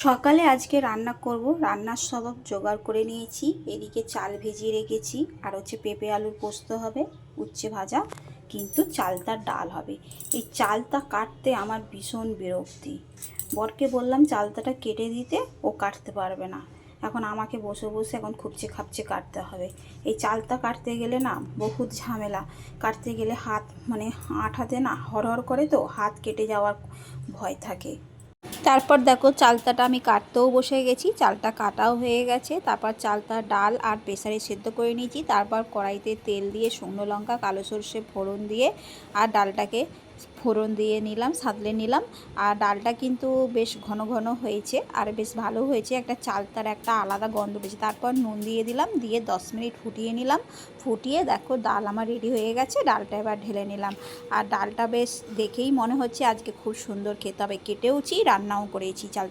সকালে আজকে রান্না করব। রান্নার সব জোগাড় করে নিয়েছি। এদিকে চাল ভিজিয়ে রেখেছি, আর হচ্ছে পেঁপে আলুর পোস্ত হবে, উচ্ছে ভাজা, কিন্তু চালতার ডাল হবে। এই চালতা কাটতে আমার ভীষণ বিরক্তি। বরকে বললাম চালতাটা কেটে দিতে, ও কাটতে পারবে না। এখন আমাকে বসে বসে এখন খুবচে খাপচে কাটতে হবে। এই চালতা কাটতে গেলে না বহুত ঝামেলা। কাটতে গেলে হাত আঠাতে না হড়হড় করে, তো হাত কেটে যাওয়ার ভয় থাকে। তারপর দেখো চালতাটা আমি কাটতেও বসে গেছি, চালটা কাটাও হয়ে গেছে। তারপর চালতা ডাল আর প্রেসারে সেদ্ধ করে নিয়েছি। তারপর কড়াইতে তেল দিয়ে শুকনো লঙ্কা কালো সরষে ফোড়ন দিয়ে আর ডালটাকে ফোড়ন দিয়ে নিলাম, সাঁতলে নিলাম। আর ডালটা কিন্তু বেশ ঘন ঘন হয়েছে আর বেশ ভালো হয়েছে, একটা চালতার একটা আলাদা গন্ধ পেয়েছে। তারপর নুন দিয়ে দিলাম, দিয়ে 10 মিনিট ফুটিয়ে নিলাম। ফুটিয়ে দেখো ডাল আমার রেডি হয়ে গেছে। ডালটা এবার ঢেলে নিলাম। আর ডালটা বেশ দেখেই মনে হচ্ছে আজকে খুব সুন্দর খেতে হবে। কেটেওছি, রান্নাও করেছি চাল।